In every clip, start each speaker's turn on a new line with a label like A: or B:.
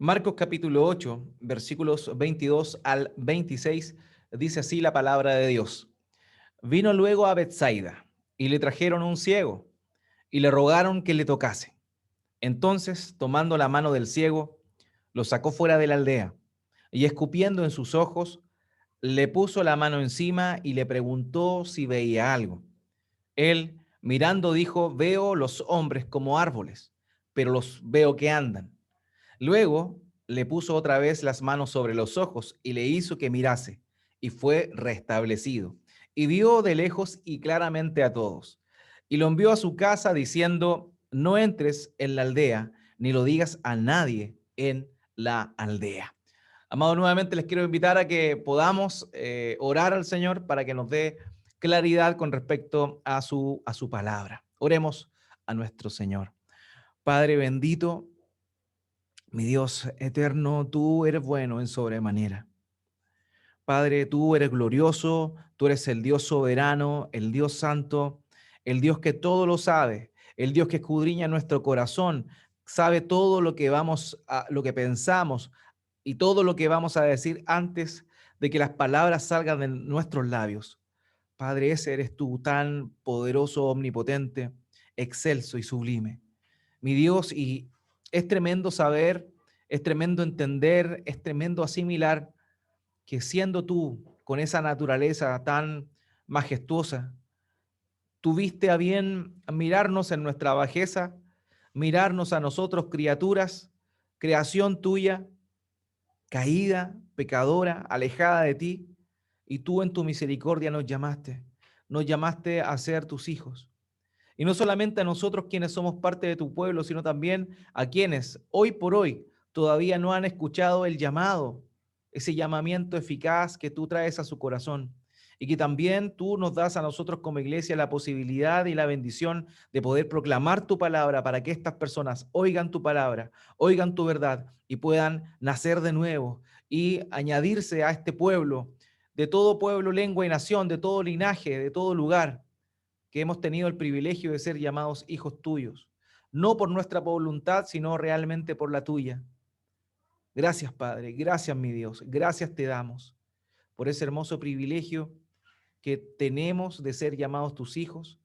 A: Marcos capítulo 8, versículos 22 al 26, dice así la palabra de Dios. Vino luego a Bethsaida y le trajeron un ciego y le rogaron que le tocase. Entonces, tomando la mano del ciego, lo sacó fuera de la aldea y escupiendo en sus ojos, le puso la mano encima y le preguntó si veía algo. Él, mirando, dijo, veo los hombres como árboles, pero los veo que andan. Luego le puso otra vez las manos sobre los ojos y le hizo que mirase, y fue restablecido. Y vio de lejos y claramente a todos. Y lo envió a su casa diciendo, no entres en la aldea, ni lo digas a nadie en la aldea. Amado, nuevamente les quiero invitar a que podamos orar al Señor para que nos dé claridad con respecto a su palabra. Oremos a nuestro Señor. Padre bendito, mi Dios eterno, tú eres bueno en sobremanera. Padre, tú eres glorioso, tú eres el Dios soberano, el Dios santo, el Dios que todo lo sabe, el Dios que escudriña nuestro corazón, sabe todo lo que lo que pensamos y todo lo que vamos a decir antes de que las palabras salgan de nuestros labios. Padre, ese eres tú, tan poderoso, omnipotente, excelso y sublime. Mi Dios, y es tremendo saber, es tremendo entender, es tremendo asimilar que siendo tú con esa naturaleza tan majestuosa, tuviste a bien mirarnos en nuestra bajeza, mirarnos a nosotros, criaturas, creación tuya, caída, pecadora, alejada de ti, y tú en tu misericordia nos llamaste a ser tus hijos. Y no solamente a nosotros quienes somos parte de tu pueblo, sino también a quienes hoy por hoy todavía no han escuchado el llamado, ese llamamiento eficaz que tú traes a su corazón. Y que también tú nos das a nosotros como iglesia la posibilidad y la bendición de poder proclamar tu palabra para que estas personas oigan tu palabra, oigan tu verdad y puedan nacer de nuevo y añadirse a este pueblo, de todo pueblo, lengua y nación, de todo linaje, de todo lugar que hemos tenido el privilegio de ser llamados hijos tuyos, no por nuestra voluntad, sino realmente por la tuya. Gracias, Padre, gracias, mi Dios, gracias te damos por ese hermoso privilegio que tenemos de ser llamados tus hijos,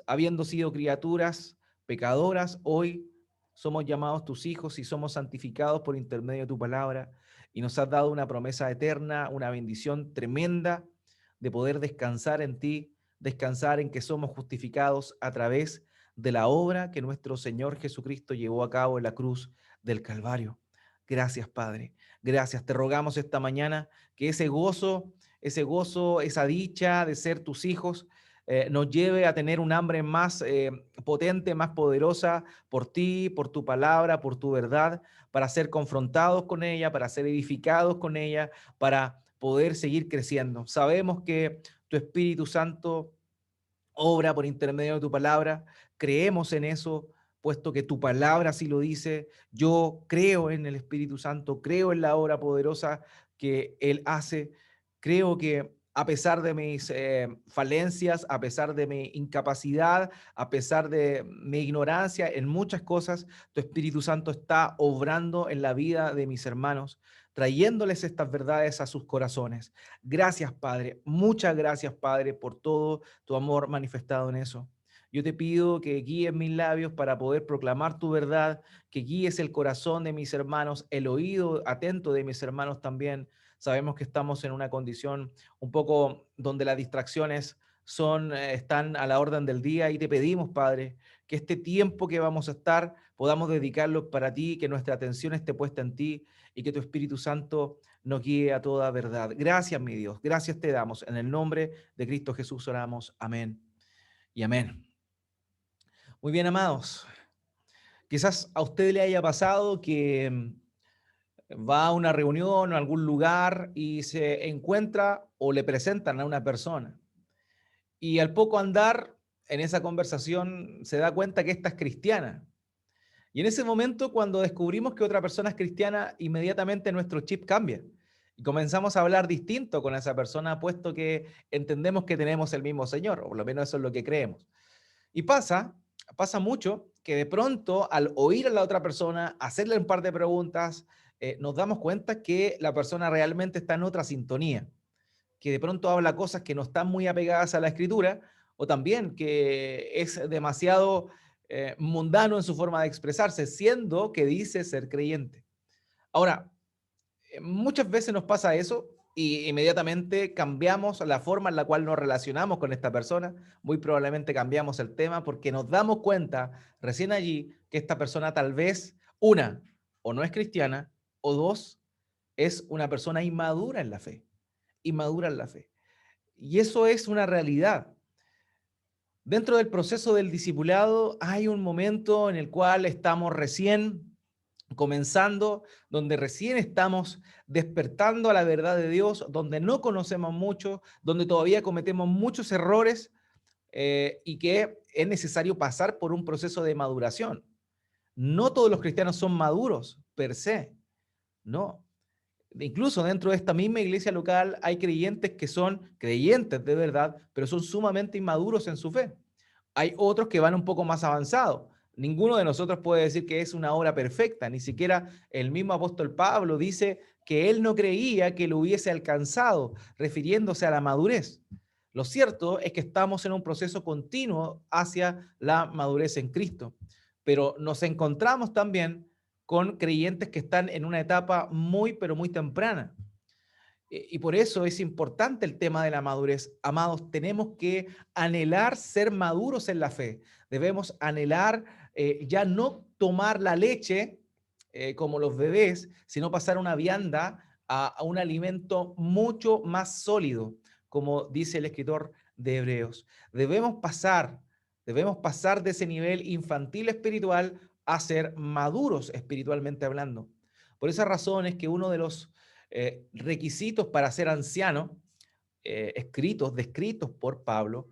A: habiendo sido criaturas pecadoras, hoy somos llamados tus hijos y somos santificados por intermedio de tu palabra y nos has dado una promesa eterna, una bendición tremenda de poder descansar en ti, descansar en que somos justificados a través de la obra que nuestro Señor Jesucristo llevó a cabo en la cruz del Calvario. Gracias, Padre. Gracias. Te rogamos esta mañana que ese gozo, esa dicha de ser tus hijos, nos lleve a tener un hambre más potente, más poderosa por ti, por tu palabra, por tu verdad, para ser confrontados con ella, para ser edificados con ella, para poder seguir creciendo. Sabemos que tu Espíritu Santo obra por intermedio de tu palabra, creemos en eso, puesto que tu palabra así lo dice. Yo creo en el Espíritu Santo, creo en la obra poderosa que Él hace, creo que a pesar de mis falencias, a pesar de mi incapacidad, a pesar de mi ignorancia en muchas cosas, tu Espíritu Santo está obrando en la vida de mis hermanos, trayéndoles estas verdades a sus corazones. Gracias, Padre. Muchas gracias, Padre, por todo tu amor manifestado en eso. Yo te pido que guíes mis labios para poder proclamar tu verdad, que guíes el corazón de mis hermanos, el oído atento de mis hermanos también. Sabemos que estamos en una condición un poco donde las distracciones están a la orden del día y te pedimos, Padre, que este tiempo que vamos a estar podamos dedicarlo para ti, que nuestra atención esté puesta en ti y que tu Espíritu Santo nos guíe a toda verdad. Gracias, mi Dios. Gracias te damos. En el nombre de Cristo Jesús oramos. Amén y amén. Muy bien, amados. Quizás a usted le haya pasado que va a una reunión o a algún lugar y se encuentra o le presentan a una persona. Y al poco andar en esa conversación se da cuenta que esta es cristiana. Y en ese momento, cuando descubrimos que otra persona es cristiana, inmediatamente nuestro chip cambia. Y comenzamos a hablar distinto con esa persona, puesto que entendemos que tenemos el mismo Señor, o por lo menos eso es lo que creemos. Y pasa mucho que de pronto al oír a la otra persona, hacerle un par de preguntas, nos damos cuenta que la persona realmente está en otra sintonía, que de pronto habla cosas que no están muy apegadas a la escritura, o también que es demasiado mundano en su forma de expresarse, siendo que dice ser creyente. Ahora, muchas veces nos pasa eso y inmediatamente cambiamos la forma en la cual nos relacionamos con esta persona. Muy probablemente cambiamos el tema porque nos damos cuenta recién allí que esta persona tal vez, una, o no es cristiana, o dos, es una persona inmadura en la fe. Inmadura en la fe. Y eso es una realidad. Dentro del proceso del discipulado hay un momento en el cual estamos recién comenzando, donde recién estamos despertando a la verdad de Dios, donde no conocemos mucho, donde todavía cometemos muchos errores y que es necesario pasar por un proceso de maduración. No todos los cristianos son maduros per se, no. Incluso dentro de esta misma iglesia local hay creyentes que son creyentes de verdad, pero son sumamente inmaduros en su fe. Hay otros que van un poco más avanzados. Ninguno de nosotros puede decir que es una obra perfecta. Ni siquiera el mismo apóstol Pablo dice que él no creía que lo hubiese alcanzado, refiriéndose a la madurez. Lo cierto es que estamos en un proceso continuo hacia la madurez en Cristo, pero nos encontramos también con creyentes que están en una etapa muy, pero muy temprana. Y por eso es importante el tema de la madurez. Amados, tenemos que anhelar ser maduros en la fe. Debemos anhelar ya no tomar la leche como los bebés, sino pasar una vianda a un alimento mucho más sólido, como dice el escritor de Hebreos. Debemos pasar de ese nivel infantil espiritual a ser maduros espiritualmente hablando. Por esa razón es que uno de los requisitos para ser anciano, descritos por Pablo,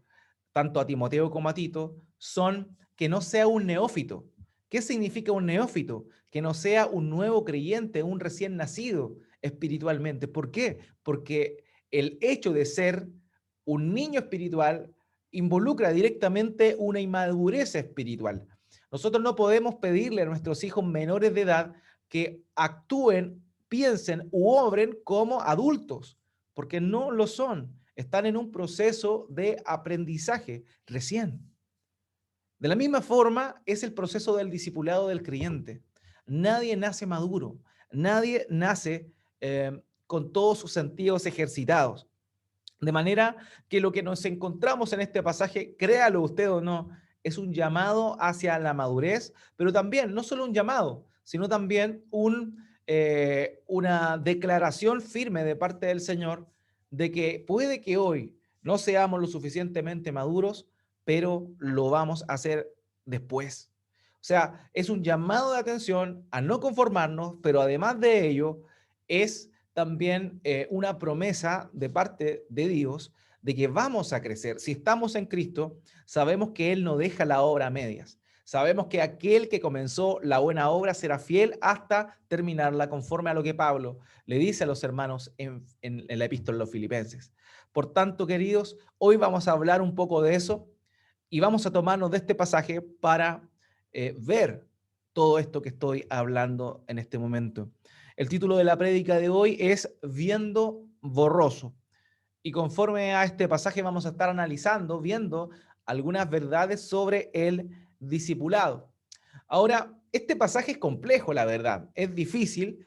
A: tanto a Timoteo como a Tito, son que no sea un neófito. ¿Qué significa un neófito? Que no sea un nuevo creyente, un recién nacido espiritualmente. ¿Por qué? Porque el hecho de ser un niño espiritual involucra directamente una inmadurez espiritual. Nosotros no podemos pedirle a nuestros hijos menores de edad que actúen, piensen u obren como adultos, porque no lo son. Están en un proceso de aprendizaje recién. De la misma forma es el proceso del discipulado del creyente. Nadie nace maduro, nadie nace con todos sus sentidos ejercitados. De manera que lo que nos encontramos en este pasaje, créalo usted o no, es un llamado hacia la madurez, pero también no solo un llamado, sino también una declaración firme de parte del Señor de que puede que hoy no seamos lo suficientemente maduros, pero lo vamos a hacer después. O sea, es un llamado de atención a no conformarnos, pero además de ello, es también una promesa de parte de Dios de que vamos a crecer. Si estamos en Cristo, sabemos que Él no deja la obra a medias. Sabemos que aquel que comenzó la buena obra será fiel hasta terminarla, conforme a lo que Pablo le dice a los hermanos en la epístola a los Filipenses. Por tanto, queridos, hoy vamos a hablar un poco de eso y vamos a tomarnos de este pasaje para ver todo esto que estoy hablando en este momento. El título de la prédica de hoy es Viendo borroso. Y conforme a este pasaje vamos a estar analizando, viendo algunas verdades sobre el discipulado. Ahora, este pasaje es complejo, la verdad. Es difícil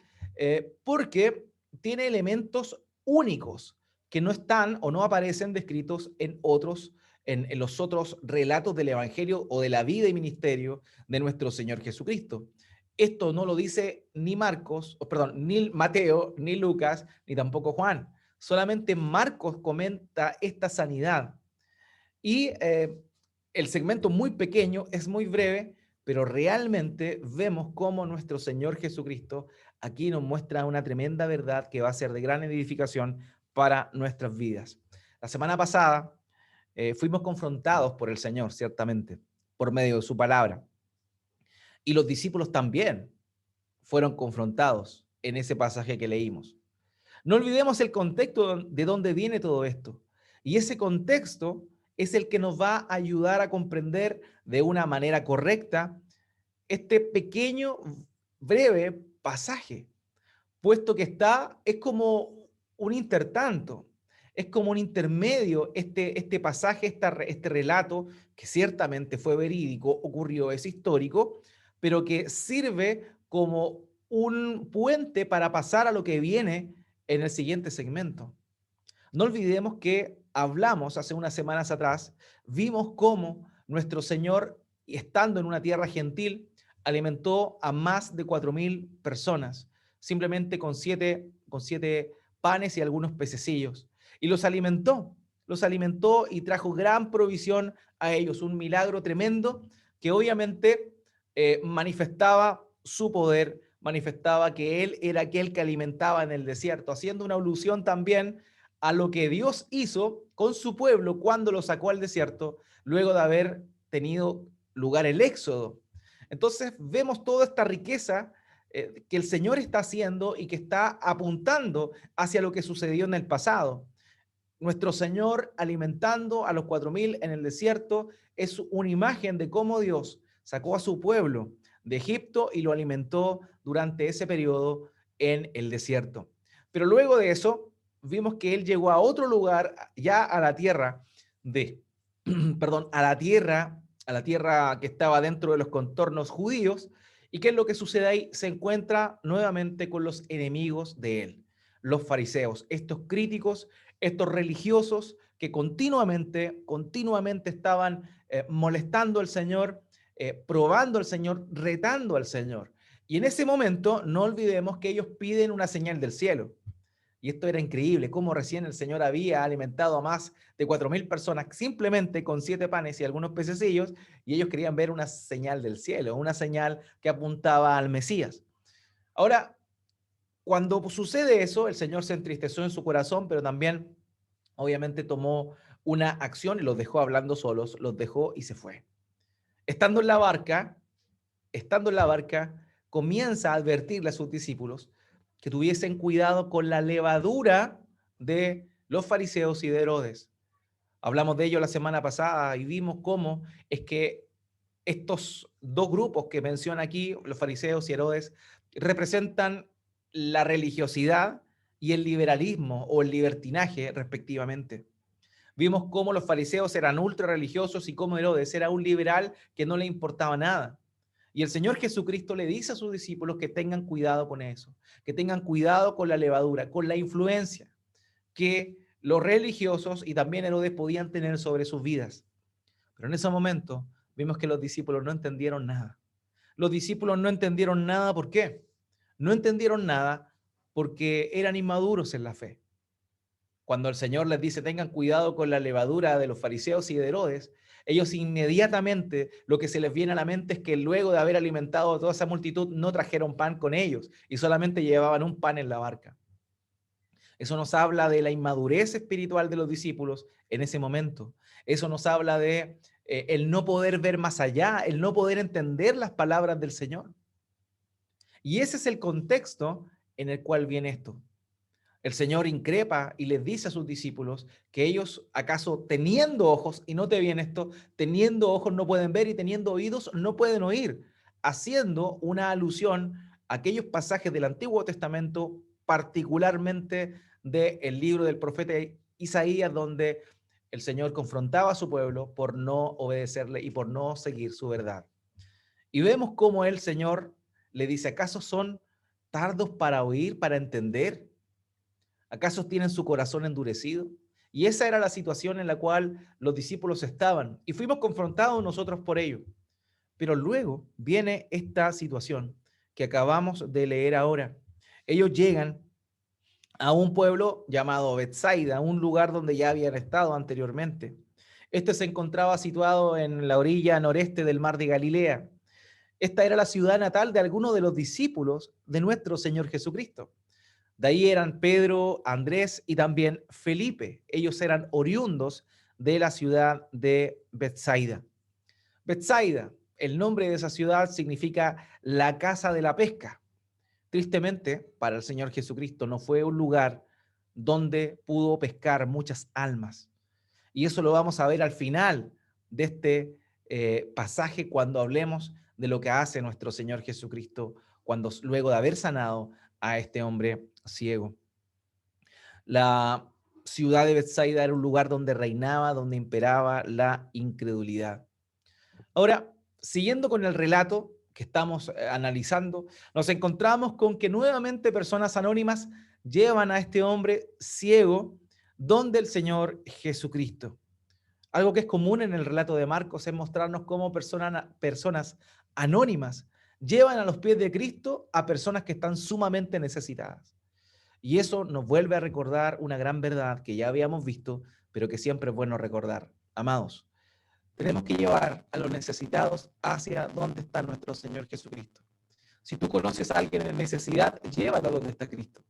A: porque tiene elementos únicos que no están o no aparecen descritos en los otros relatos del Evangelio o de la vida y ministerio de nuestro Señor Jesucristo. Esto no lo dice ni Marcos, perdón, ni Mateo, ni Lucas, ni tampoco Juan. Solamente Marcos comenta esta sanidad. Y el segmento muy pequeño es muy breve, pero realmente vemos cómo nuestro Señor Jesucristo aquí nos muestra una tremenda verdad que va a ser de gran edificación para nuestras vidas. La semana pasada fuimos confrontados por el Señor, ciertamente, por medio de su palabra. Y los discípulos también fueron confrontados en ese pasaje que leímos. No olvidemos el contexto de dónde viene todo esto. Y ese contexto es el que nos va a ayudar a comprender de una manera correcta este pequeño, breve pasaje, puesto que es como un intertanto, es como un intermedio este pasaje, este relato, que ciertamente fue verídico, ocurrió, es histórico, pero que sirve como un puente para pasar a lo que viene en el siguiente segmento. No olvidemos que hablamos hace unas semanas atrás, vimos cómo nuestro Señor, estando en una tierra gentil, alimentó a más de 4.000 personas, simplemente con siete panes y algunos pececillos. Y los alimentó y trajo gran provisión a ellos, un milagro tremendo que obviamente manifestaba su poder, manifestaba que Él era aquel que alimentaba en el desierto, haciendo una alusión también a lo que Dios hizo con su pueblo cuando lo sacó al desierto, luego de haber tenido lugar el éxodo. Entonces vemos toda esta riqueza que el Señor está haciendo y que está apuntando hacia lo que sucedió en el pasado. Nuestro Señor alimentando a los 4.000 en el desierto es una imagen de cómo Dios sacó a su pueblo de Egipto y lo alimentó durante ese periodo en el desierto. Pero luego de eso, vimos que Él llegó a otro lugar, ya a la tierra de, perdón, a la tierra que estaba dentro de los contornos judíos. ¿Y qué es lo que sucede ahí? Se encuentra nuevamente con los enemigos de Él, los fariseos, estos críticos, estos religiosos que continuamente estaban molestando al Señor, probando al Señor, retando al Señor. Y en ese momento no olvidemos que ellos piden una señal del cielo. Y esto era increíble, cómo recién el Señor había alimentado a más de 4.000 personas simplemente con 7 panes y algunos pececillos, y ellos querían ver una señal del cielo, una señal que apuntaba al Mesías. Ahora, cuando sucede eso, el Señor se entristeció en su corazón, pero también obviamente tomó una acción y los dejó hablando solos, los dejó y se fue. Estando en la barca, estando en la barca, comienza a advertirle a sus discípulos que tuviesen cuidado con la levadura de los fariseos y de Herodes. Hablamos de ello la semana pasada y vimos cómo es que estos dos grupos que menciona aquí, los fariseos y Herodes, representan la religiosidad y el liberalismo o el libertinaje respectivamente. Vimos cómo los fariseos eran ultra religiosos y cómo Herodes era un liberal que no le importaba nada. Y el Señor Jesucristo le dice a sus discípulos que tengan cuidado con eso, que tengan cuidado con la levadura, con la influencia que los religiosos y también Herodes podían tener sobre sus vidas. Pero en ese momento vimos que los discípulos no entendieron nada. Los discípulos no entendieron nada, ¿por qué? No entendieron nada porque eran inmaduros en la fe. Cuando el Señor les dice tengan cuidado con la levadura de los fariseos y de Herodes, ellos inmediatamente lo que se les viene a la mente es que luego de haber alimentado a toda esa multitud no trajeron pan con ellos y solamente llevaban un pan en la barca. Eso nos habla de la inmadurez espiritual de los discípulos en ese momento. Eso nos habla de el no poder ver más allá, el no poder entender las palabras del Señor. Y ese es el contexto en el cual viene esto. El Señor increpa y les dice a sus discípulos que ellos, acaso teniendo ojos, y no te viene esto, teniendo ojos no pueden ver y teniendo oídos no pueden oír, haciendo una alusión a aquellos pasajes del Antiguo Testamento, particularmente del libro del profeta Isaías, donde el Señor confrontaba a su pueblo por no obedecerle y por no seguir su verdad. Y vemos cómo el Señor le dice, ¿acaso son tardos para oír, para entender? ¿Acaso tienen su corazón endurecido? Y esa era la situación en la cual los discípulos estaban y fuimos confrontados nosotros por ello. Pero luego viene esta situación que acabamos de leer ahora. Ellos llegan a un pueblo llamado Betsaida, un lugar donde ya habían estado anteriormente. Este se encontraba situado en la orilla noreste del mar de Galilea. Esta era la ciudad natal de algunos de los discípulos de nuestro Señor Jesucristo. De ahí eran Pedro, Andrés y también Felipe. Ellos eran oriundos de la ciudad de Betsaida. Betsaida, el nombre de esa ciudad significa la casa de la pesca. Tristemente, para el Señor Jesucristo no fue un lugar donde pudo pescar muchas almas. Y eso lo vamos a ver al final de este pasaje cuando hablemos de lo que hace nuestro Señor Jesucristo cuando luego de haber sanado a este hombre ciego. La ciudad de Bethsaida era un lugar donde reinaba, donde imperaba la incredulidad. Ahora, siguiendo con el relato que estamos analizando, nos encontramos con que nuevamente personas anónimas llevan a este hombre ciego donde el Señor Jesucristo. Algo que es común en el relato de Marcos es mostrarnos cómo personas anónimas llevan a los pies de Cristo a personas que están sumamente necesitadas. Y eso nos vuelve a recordar una gran verdad que ya habíamos visto, pero que siempre es bueno recordar. Amados, tenemos que llevar a los necesitados hacia donde está nuestro Señor Jesucristo. Si tú conoces a alguien en necesidad, llévalo a donde está Cristo.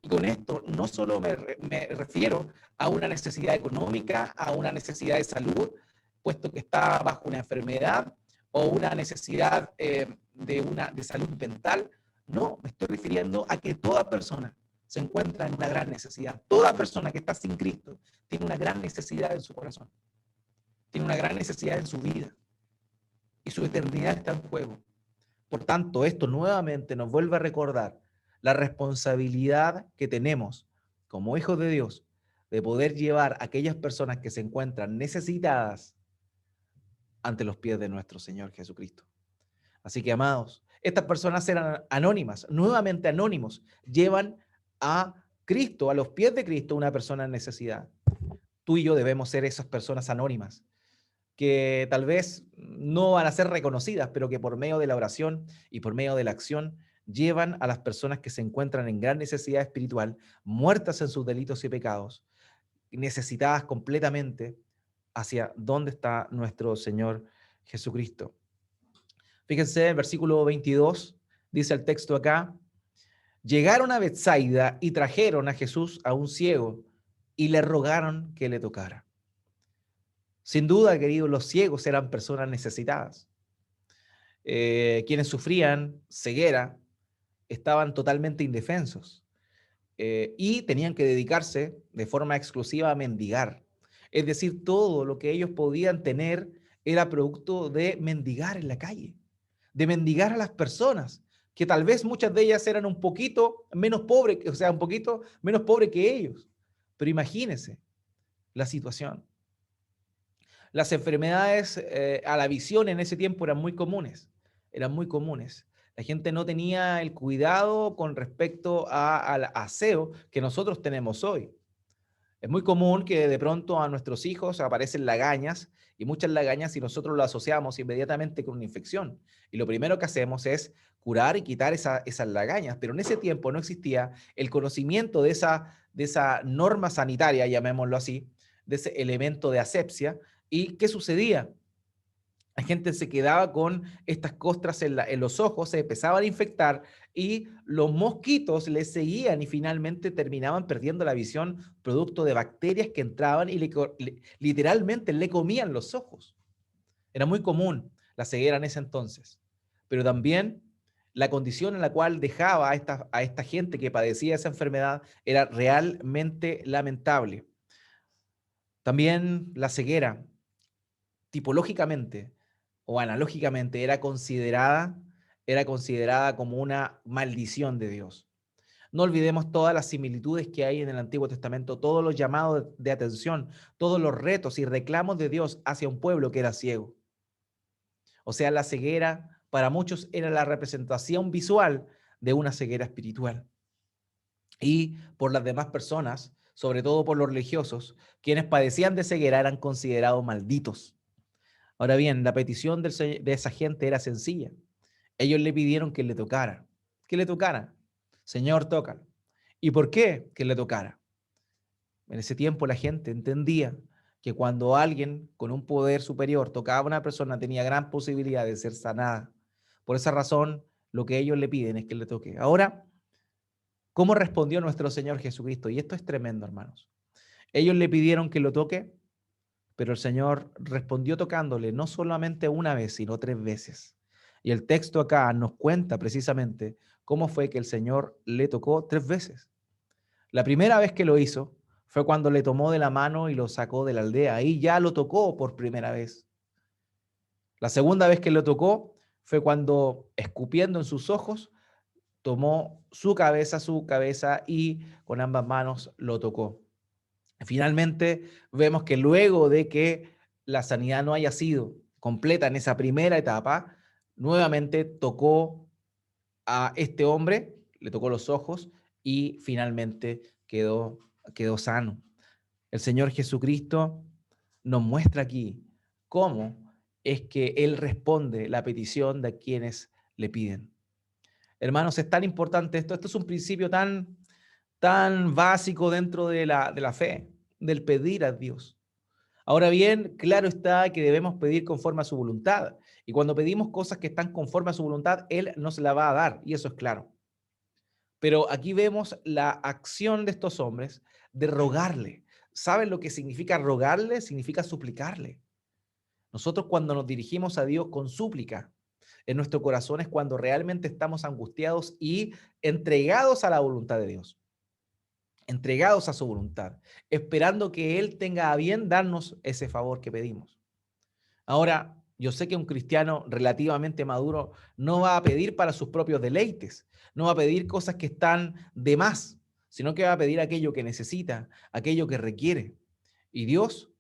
A: Y con esto no solo me refiero a una necesidad económica, a una necesidad de salud, puesto que está bajo una enfermedad o una necesidad de salud mental. No, me estoy refiriendo a que toda persona se encuentra en una gran necesidad. Toda persona que está sin Cristo tiene una gran necesidad en su corazón. Tiene una gran necesidad en su vida. Y su eternidad está en juego. Por tanto, esto nuevamente nos vuelve a recordar la responsabilidad que tenemos como hijos de Dios de poder llevar a aquellas personas que se encuentran necesitadas ante los pies de nuestro Señor Jesucristo. Así que, amados, estas personas eran anónimas, nuevamente anónimos, llevan a Cristo, a los pies de Cristo, una persona en necesidad. Tú y yo debemos ser esas personas anónimas que tal vez no van a ser reconocidas, pero que por medio de la oración y por medio de la acción llevan a las personas que se encuentran en gran necesidad espiritual, muertas en sus delitos y pecados, necesitadas completamente hacia dónde está nuestro Señor Jesucristo. Fíjense, el versículo 22 dice el texto acá: llegaron a Bethsaida y trajeron a Jesús a un ciego y le rogaron que le tocara. Sin duda, queridos, los ciegos eran personas necesitadas. Quienes sufrían ceguera estaban totalmente indefensos y tenían que dedicarse de forma exclusiva a mendigar. Es decir, todo lo que ellos podían tener era producto de mendigar en la calle, de mendigar a las personas, que tal vez muchas de ellas eran un poquito menos pobres, o sea, un poquito menos pobres que ellos. Pero imagínense la situación. Las enfermedades a la visión en ese tiempo eran muy comunes, eran muy comunes. La gente no tenía el cuidado con respecto al aseo que nosotros tenemos hoy. Es muy común que de pronto a nuestros hijos aparecen lagañas y muchas lagañas y nosotros lo asociamos inmediatamente con una infección. Y lo primero que hacemos es curar y quitar esas lagañas. Pero en ese tiempo no existía el conocimiento de esa norma sanitaria, llamémoslo así, de ese elemento de asepsia. ¿Y qué sucedía? La gente se quedaba con estas costras en los ojos, se empezaban a infectar y los mosquitos les seguían y finalmente terminaban perdiendo la visión producto de bacterias que entraban y literalmente le comían los ojos. Era muy común la ceguera en ese entonces, pero también la condición en la cual dejaba a esta gente que padecía esa enfermedad era realmente lamentable. También la ceguera, tipológicamente o analógicamente, era considerada como una maldición de Dios. No olvidemos todas las similitudes que hay en el Antiguo Testamento, todos los llamados de atención, todos los retos y reclamos de Dios hacia un pueblo que era ciego. O sea, la ceguera para muchos era la representación visual de una ceguera espiritual. Y por las demás personas, sobre todo por los religiosos, quienes padecían de ceguera eran considerados malditos. Ahora bien, la petición de esa gente era sencilla. Ellos le pidieron que le tocara. Que le tocara. Señor, tócalo. ¿Y por qué que le tocara? En ese tiempo la gente entendía que cuando alguien con un poder superior tocaba a una persona tenía gran posibilidad de ser sanada. Por esa razón, lo que ellos le piden es que le toque. Ahora, ¿cómo respondió nuestro Señor Jesucristo? Y esto es tremendo, hermanos. Ellos le pidieron que lo toque, pero el Señor respondió tocándole no solamente una vez, sino 3 veces. Y el texto acá nos cuenta precisamente cómo fue que el Señor le tocó 3 veces. La primera vez que lo hizo fue cuando le tomó de la mano y lo sacó de la aldea. Ahí ya lo tocó por primera vez. La segunda vez que lo tocó fue cuando, escupiendo en sus ojos, tomó su cabeza, y con ambas manos lo tocó. Finalmente, vemos que luego de que la sanidad no haya sido completa en esa primera etapa, nuevamente tocó a este hombre, le tocó los ojos y finalmente quedó sano. El Señor Jesucristo nos muestra aquí cómo es que Él responde la petición de quienes le piden. Hermanos, es tan importante esto. Esto es un principio tan básico dentro de la fe, del pedir a Dios. Ahora bien, claro está que debemos pedir conforme a su voluntad. Y cuando pedimos cosas que están conforme a su voluntad, Él nos la va a dar, y eso es claro. Pero aquí vemos la acción de estos hombres de rogarle. ¿Saben lo que significa rogarle? Significa suplicarle. Nosotros cuando nos dirigimos a Dios con súplica en nuestro corazón es cuando realmente estamos angustiados y entregados a la voluntad de Dios, entregados a su voluntad, esperando que Él tenga a bien darnos ese favor que pedimos. Ahora, yo sé que un cristiano relativamente maduro no va a pedir para sus propios deleites, no va a pedir cosas que están de más, sino que va a pedir aquello que necesita, aquello que requiere. Y Dios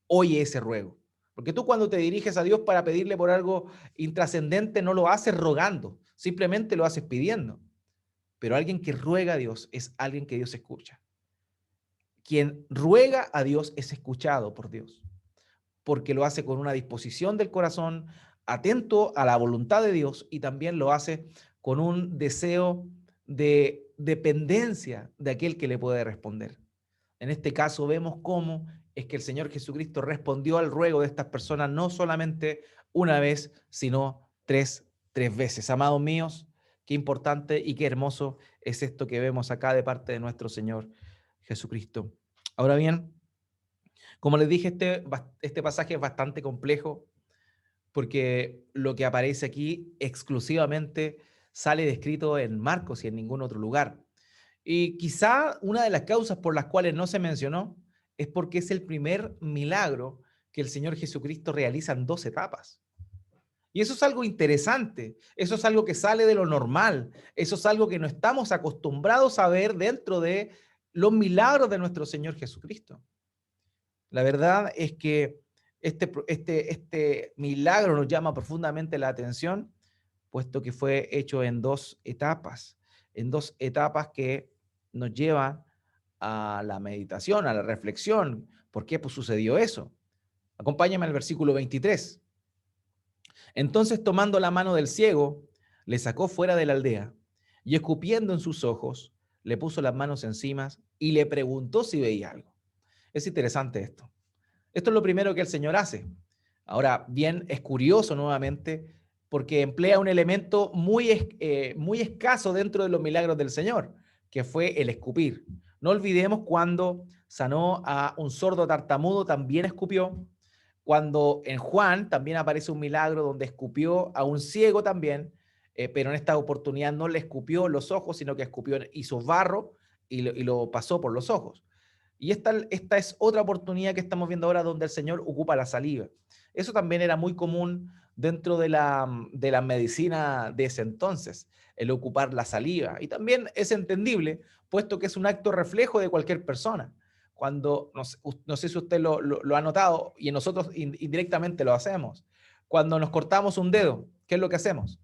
A: oye ese ruego. Porque tú cuando te diriges a Dios para pedirle por algo intrascendente, no lo haces rogando, simplemente lo haces pidiendo. Pero alguien que ruega a Dios es alguien que Dios escucha. Quien ruega a Dios es escuchado por Dios, porque lo hace con una disposición del corazón, atento a la voluntad de Dios, y también lo hace con un deseo de dependencia de aquel que le puede responder. En este caso vemos cómo es que el Señor Jesucristo respondió al ruego de estas personas no solamente una vez, sino tres veces. Amados míos, qué importante y qué hermoso es esto que vemos acá de parte de nuestro Señor Jesucristo. Ahora bien, como les dije, este pasaje es bastante complejo porque lo que aparece aquí exclusivamente sale descrito en Marcos y en ningún otro lugar. Y quizá una de las causas por las cuales no se mencionó es porque es el primer milagro que el Señor Jesucristo realiza en 2 etapas. Y eso es algo interesante, eso es algo que sale de lo normal, eso es algo que no estamos acostumbrados a ver dentro de los milagros de nuestro Señor Jesucristo. La verdad es que este milagro nos llama profundamente la atención, puesto que fue hecho en dos etapas que nos llevan a la meditación, a la reflexión. ¿Por qué pues, sucedió eso? Acompáñame al versículo 23. Entonces, tomando la mano del ciego, le sacó fuera de la aldea y escupiendo en sus ojos, le puso las manos encima y le preguntó si veía algo. Es interesante esto. Esto es lo primero que el Señor hace. Ahora, bien, es curioso nuevamente porque emplea un elemento muy escaso dentro de los milagros del Señor, que fue el escupir. No olvidemos cuando sanó a un sordo tartamudo, también escupió. Cuando en Juan también aparece un milagro donde escupió a un ciego también, pero en esta oportunidad no le escupió los ojos, sino que hizo barro y lo pasó por los ojos. Y esta es otra oportunidad que estamos viendo ahora donde el Señor ocupa la saliva. Eso también era muy común dentro de la medicina de ese entonces, el ocupar la saliva. Y también es entendible, puesto que es un acto reflejo de cualquier persona. Cuando, no sé si usted lo ha notado, y nosotros indirectamente lo hacemos. Cuando nos cortamos un dedo, ¿qué es lo que hacemos?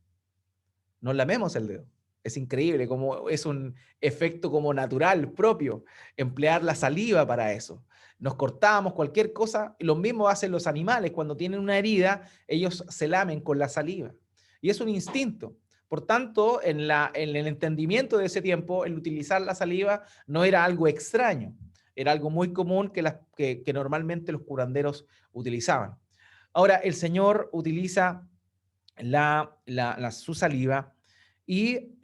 A: Nos lamemos el dedo. Es increíble como es un efecto como natural propio, emplear la saliva para eso. Nos cortamos cualquier cosa, y lo mismo hacen los animales. Cuando tienen una herida, ellos se lamen con la saliva. Y es un instinto. Por tanto, en el entendimiento de ese tiempo, el utilizar la saliva no era algo extraño. Era algo muy común que normalmente los curanderos utilizaban. Ahora, el Señor utiliza su saliva y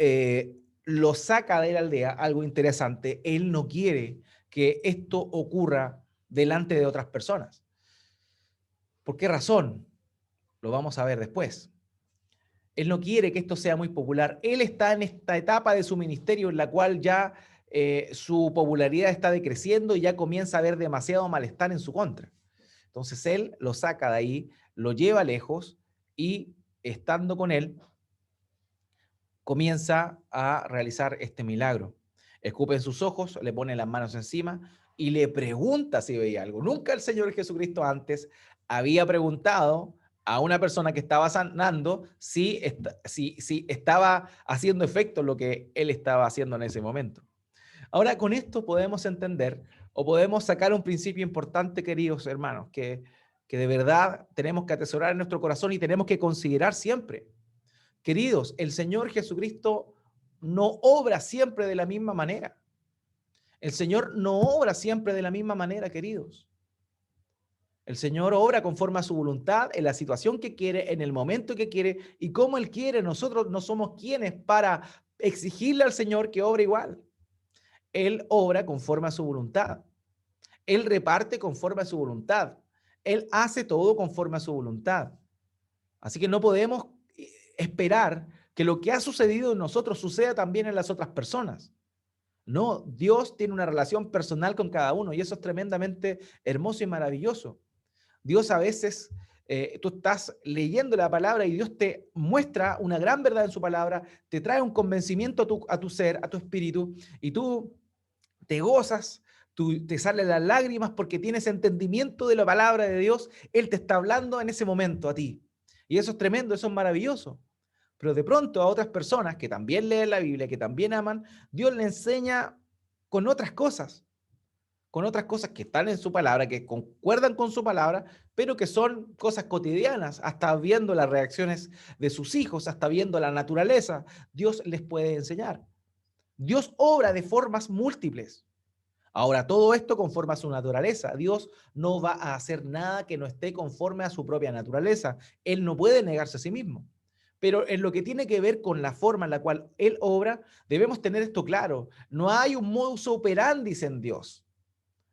A: lo saca de la aldea. Algo interesante, él no quiere que esto ocurra delante de otras personas. ¿Por qué razón? Lo vamos a ver después. Él no quiere que esto sea muy popular. Él está en esta etapa de su ministerio en la cual ya su popularidad está decreciendo y ya comienza a haber demasiado malestar en su contra. Entonces él lo saca de ahí, lo lleva lejos y estando con él, comienza a realizar este milagro. Escupe en sus ojos, le pone las manos encima y le pregunta si veía algo. Nunca el Señor Jesucristo antes había preguntado a una persona que estaba sanando si estaba haciendo efecto lo que él estaba haciendo en ese momento. Ahora, con esto podemos entender o podemos sacar un principio importante, queridos hermanos, que de verdad tenemos que atesorar en nuestro corazón y tenemos que considerar siempre. Queridos, el Señor Jesucristo no obra siempre de la misma manera. El Señor no obra siempre de la misma manera, queridos. El Señor obra conforme a su voluntad, en la situación que quiere, en el momento que quiere y como Él quiere. Nosotros no somos quienes para exigirle al Señor que obre igual. Él obra conforme a su voluntad. Él reparte conforme a su voluntad. Él hace todo conforme a su voluntad. Así que no podemos esperar que lo que ha sucedido en nosotros suceda también en las otras personas. No, Dios tiene una relación personal con cada uno y eso es tremendamente hermoso y maravilloso. Dios a veces, tú estás leyendo la palabra y Dios te muestra una gran verdad en su palabra, te trae un convencimiento a tu ser, a tu espíritu, y tú te gozas, te salen las lágrimas porque tienes entendimiento de la palabra de Dios. Él te está hablando en ese momento a ti. Y eso es tremendo, eso es maravilloso. Pero de pronto a otras personas que también leen la Biblia, que también aman, Dios le enseña con con otras cosas que están en su palabra, que concuerdan con su palabra, pero que son cosas cotidianas, hasta viendo las reacciones de sus hijos, hasta viendo la naturaleza, Dios les puede enseñar. Dios obra de formas múltiples. Ahora, todo esto conforme a su naturaleza. Dios no va a hacer nada que no esté conforme a su propia naturaleza. Él no puede negarse a sí mismo. Pero en lo que tiene que ver con la forma en la cual Él obra, debemos tener esto claro. No hay un modus operandi en Dios.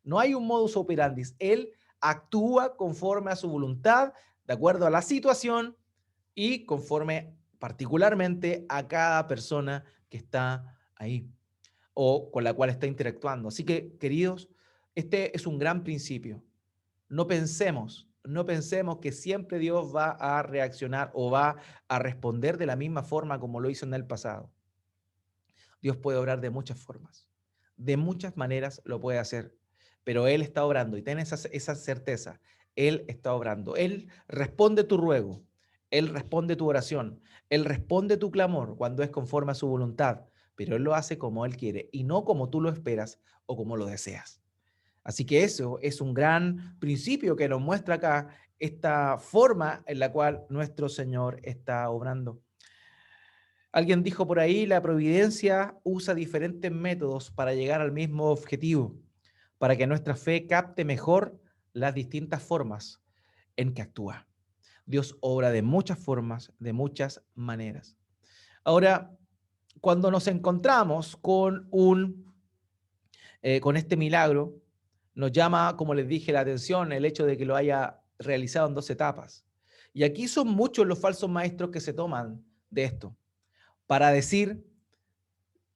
A: No hay un modus operandi. Él actúa conforme a su voluntad, de acuerdo a la situación y conforme particularmente a cada persona que está ahí o con la cual está interactuando. Así que, queridos, este es un gran principio. No pensemos que siempre Dios va a reaccionar o va a responder de la misma forma como lo hizo en el pasado. Dios puede obrar de muchas formas, de muchas maneras lo puede hacer, pero Él está obrando y ten esa certeza. Él está obrando. Él responde tu ruego, Él responde tu oración, Él responde tu clamor cuando es conforme a su voluntad, pero Él lo hace como Él quiere y no como tú lo esperas o como lo deseas. Así que eso es un gran principio que nos muestra acá esta forma en la cual nuestro Señor está obrando. Alguien dijo por ahí, la providencia usa diferentes métodos para llegar al mismo objetivo, para que nuestra fe capte mejor las distintas formas en que actúa. Dios obra de muchas formas, de muchas maneras. Ahora, cuando nos encontramos con este milagro, nos llama, como les dije, la atención el hecho de que lo haya realizado en 2 etapas. Y aquí son muchos los falsos maestros que se toman de esto para decir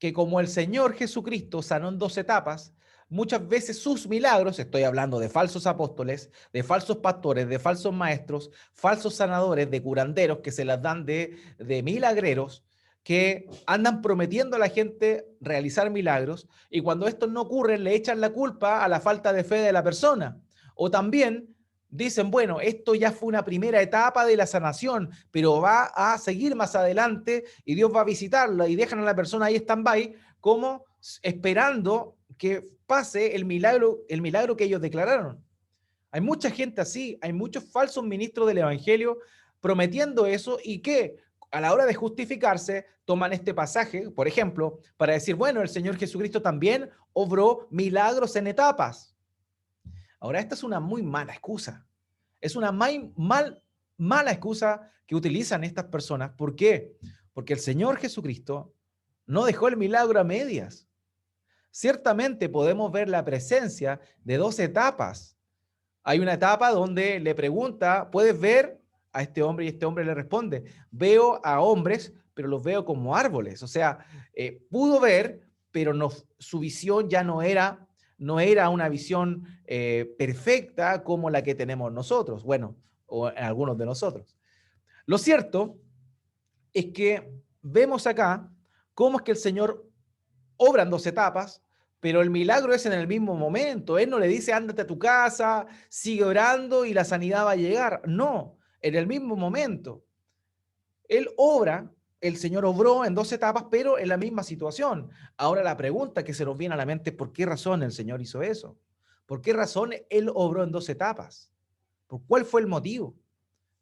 A: que como el Señor Jesucristo sanó en 2 etapas, muchas veces sus milagros, estoy hablando de falsos apóstoles, de falsos pastores, de falsos maestros, falsos sanadores, de curanderos que se las dan de milagreros, que andan prometiendo a la gente realizar milagros y cuando estos no ocurren le echan la culpa a la falta de fe de la persona. O también dicen, bueno, esto ya fue una primera etapa de la sanación, pero va a seguir más adelante y Dios va a visitarla y dejan a la persona ahí stand-by como esperando que pase el milagro que ellos declararon. Hay mucha gente así, hay muchos falsos ministros del evangelio prometiendo eso y que a la hora de justificarse toman este pasaje, por ejemplo, para decir, bueno, el Señor Jesucristo también obró milagros en etapas. Ahora, esta es una muy mala excusa. Es una mala excusa que utilizan estas personas. ¿Por qué? Porque el Señor Jesucristo no dejó el milagro a medias. Ciertamente podemos ver la presencia de 2 etapas. Hay una etapa donde le pregunta, ¿puedes ver a este hombre? Y este hombre le responde, veo a hombres, pero los veo como árboles. O sea, pudo ver, pero no, su visión ya no era una visión perfecta como la que tenemos nosotros, bueno, o algunos de nosotros. Lo cierto es que vemos acá cómo es que el Señor obra en dos etapas, pero el milagro es en el mismo momento. Él no le dice, ándate a tu casa, sigue orando y la sanidad va a llegar. No, en el mismo momento. Él obra, el Señor obró en dos etapas, pero en la misma situación. Ahora la pregunta que se nos viene a la mente, ¿por qué razón el Señor hizo eso? ¿Por qué razón Él obró en dos etapas? ¿Por cuál fue el motivo?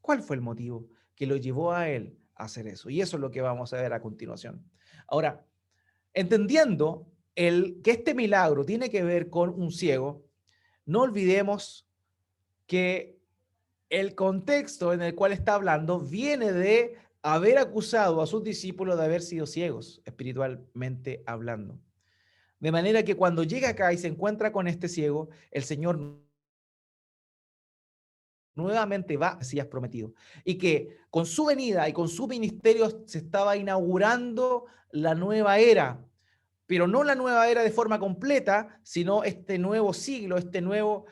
A: ¿Cuál fue el motivo que lo llevó a Él a hacer eso? Y eso es lo que vamos a ver a continuación. Ahora, entendiendo que este milagro tiene que ver con un ciego, no olvidemos que el contexto en el cual está hablando viene de haber acusado a sus discípulos de haber sido ciegos, espiritualmente hablando. De manera que cuando llega acá y se encuentra con este ciego, el Señor nuevamente va a Mesías prometido. Y que con su venida y con su ministerio se estaba inaugurando la nueva era, pero no la nueva era de forma completa, sino este nuevo siglo, este nuevo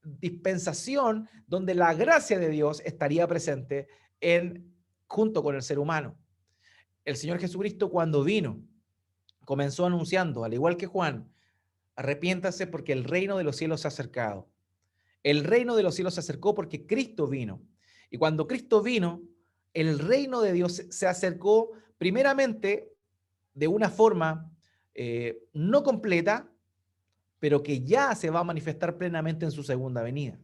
A: dispensación donde la gracia de Dios estaría presente junto con el ser humano. El Señor Jesucristo cuando vino, comenzó anunciando, al igual que Juan, arrepiéntase porque el reino de los cielos se ha acercado. El reino de los cielos se acercó porque Cristo vino. Y cuando Cristo vino, el reino de Dios se acercó primeramente de una forma no completa, pero que ya se va a manifestar plenamente en su segunda venida.